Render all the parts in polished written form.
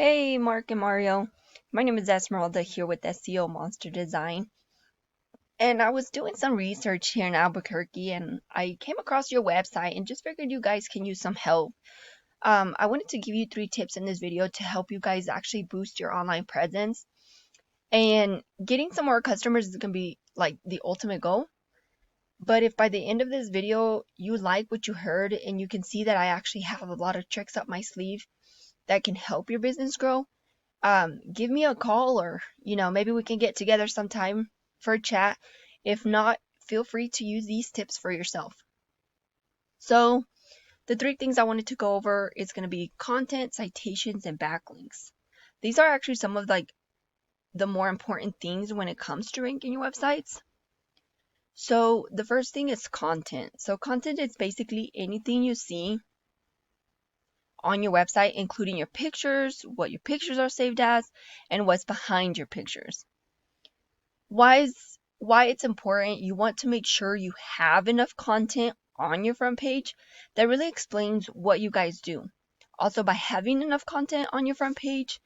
Hey, Mark and Mario. My name is Esmeralda here with SEO Monster Design. And I was doing some research here in Albuquerque and I came across your website and just figured you guys can use some help. I wanted to give you 3 tips in this video to help you guys actually boost your online presence. And getting some more customers is going to be like the ultimate goal. But if by the end of this video you like what you heard and you can see that I actually have a lot of tricks up my sleeve that can help your business grow, give me a call or, maybe we can get together sometime for a chat. If not, feel free to use these tips for yourself. So, the 3 things I wanted to go over is going to be content, citations, and backlinks. These are actually some of like the more important things when it comes to ranking your websites. So, the first thing is content. So, content is basically anything you see on your website, including your pictures, what your pictures are saved as, and what's behind your pictures. Why it's important, you want to make sure you have enough content on your front page that really explains what you guys do. Also, by having enough content on your front page,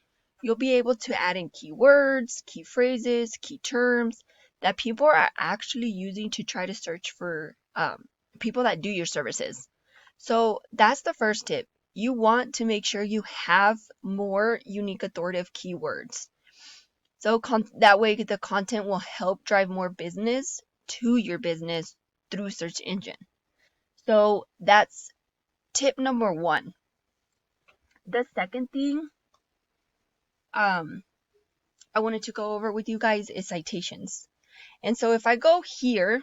you'll be able to add in keywords, key phrases, key terms that people are actually using to try to search for people that do your services. So that's the first tip. You want to make sure you have more unique authoritative keywords. So that way the content will help drive more business to your business through search engine. So that's tip number 1. The second thing I wanted to go over with you guys is citations. And so if I go here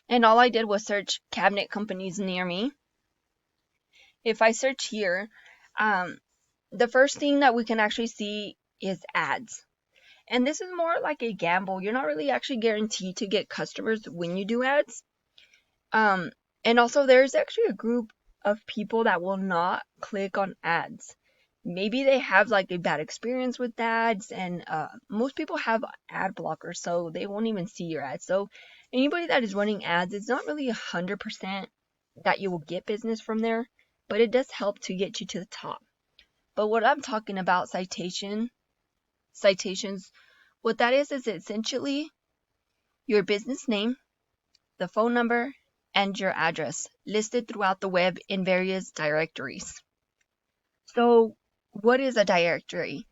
and all I did was search cabinet companies near me, if I search here, the first thing that we can actually see is ads. And this is more like a gamble. You're not really actually guaranteed to get customers when you do ads. And also there's actually a group of people that will not click on ads. Maybe they have like a bad experience with ads, and most people have ad blockers, so they won't even see your ads. So anybody that is running ads, it's not really 100% that you will get business from there, but it does help to get you to the top. But what I'm talking about, citations, what that is essentially your business name, the phone number, and your address listed throughout the web in various directories. So what is a directory?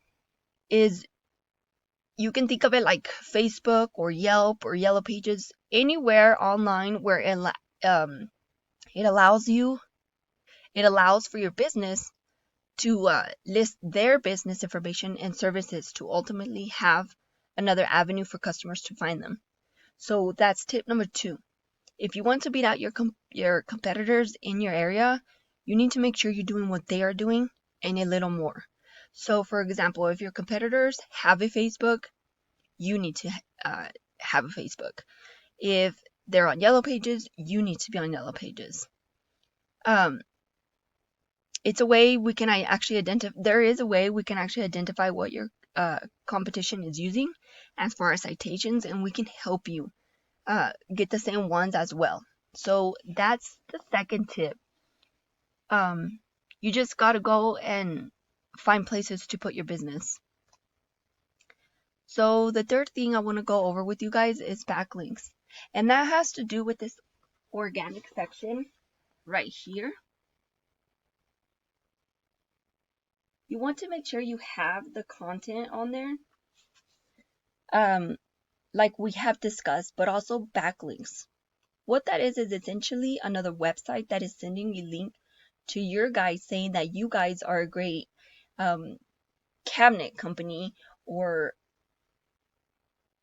Is you can think of it like Facebook or Yelp or Yellow Pages, anywhere online where it allows for your business to list their business information and services to ultimately have another avenue for customers to find them. So that's tip number 2. If you want to beat out your competitors in your area, you need to make sure you're doing what they are doing and a little more. So for example, if your competitors have a Facebook, you need to have a Facebook. If they're on Yellow Pages, you need to be on Yellow Pages. It's a way we can actually identify what your competition is using as far as citations, and we can help you get the same ones as well. So that's the second tip. You just gotta go and find places to put your business. So the third thing I want to go over with you guys is backlinks. And that has to do with this organic section right here. You want to make sure you have the content on there, like we have discussed, but also backlinks. What that is essentially another website that is sending a link to your guys saying that you guys are a great cabinet company, or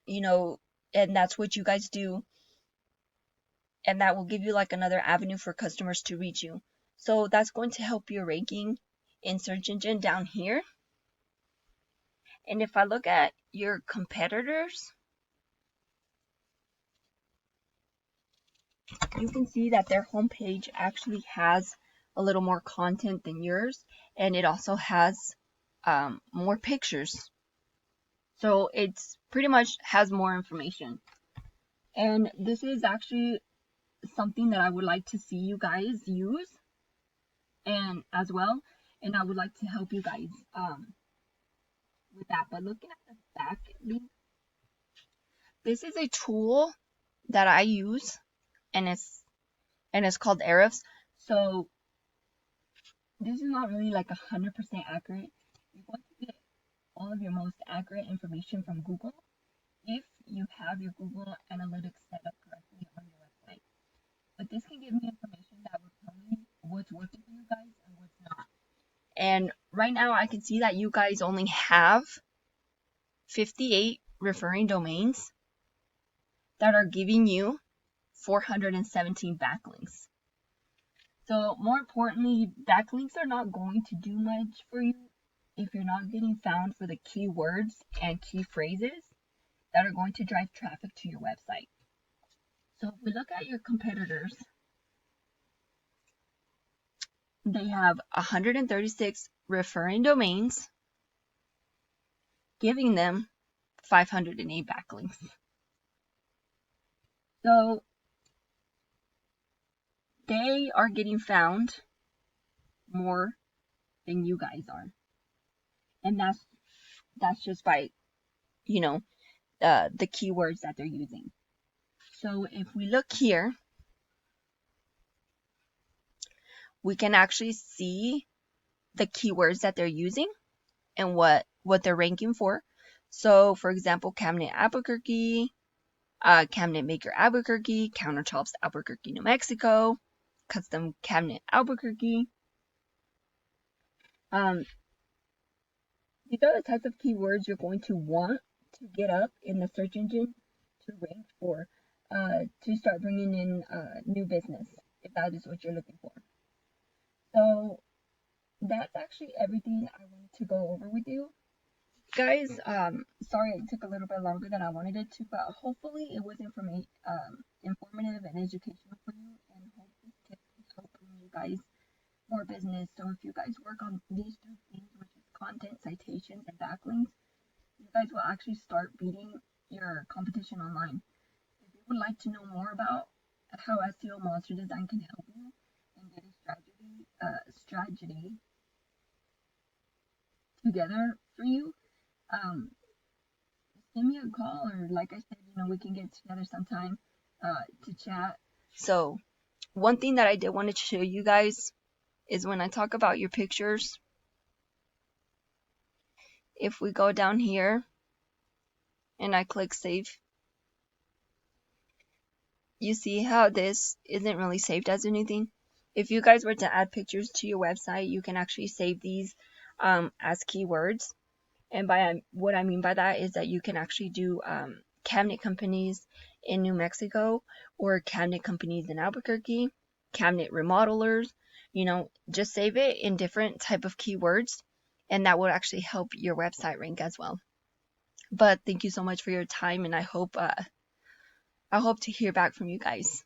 and that's what you guys do, and that will give you like another avenue for customers to reach you. So that's going to help your ranking in search engine down here. And if I look at your competitors, you can see that their homepage actually has a little more content than yours, and it also has more pictures. So it's pretty much has more information. And this is actually something that I would like to see you guys use. and as well, and I would like to help you guys with that. But looking at the back link, this is a tool that I use, and it's called Ahrefs. So this is not really like 100% accurate. You're going to get all of your most accurate information from Google if you have your Google Analytics set up correctly on your website. But this can give me information that will tell me what's working for you guys and what's not. And right now I can see that you guys only have 58 referring domains that are giving you 417 backlinks. So more importantly, backlinks are not going to do much for you if you're not getting found for the keywords and key phrases that are going to drive traffic to your website. So if we look at your competitors, they have 136 referring domains, giving them 508 backlinks. So they are getting found more than you guys are. And that's just by, the keywords that they're using. So if we look here, we can actually see the keywords that they're using and what they're ranking for. So for example, cabinet Albuquerque, cabinet maker Albuquerque, countertops Albuquerque, New Mexico, custom cabinet Albuquerque. These are the types of keywords you're going to want to get up in the search engine to rank for, to start bringing in new business, if that is what you're looking for. So that's actually everything I wanted to go over with you guys. Sorry it took a little bit longer than I wanted it to, but hopefully it was informative and educational for you, and hopefully tips can help bring you guys more business. So if you guys work on these three things, which is content, citations, and backlinks, you guys will actually start beating your competition online. If you would like to know more about how SEO Monster Design can help you and get a strategy together for you, give me a call, or like I said, we can get together sometime to chat. So one thing that I did want to show you guys is when I talk about your pictures, if we go down here and I click save, you see how this isn't really saved as anything. If you guys were to add pictures to your website, you can actually save these as keywords. And by what I mean by that is that you can actually do cabinet companies in New Mexico, or cabinet companies in Albuquerque, cabinet remodelers, just save it in different type of keywords, and that will actually help your website rank as well. But thank you so much for your time, and I hope to hear back from you guys.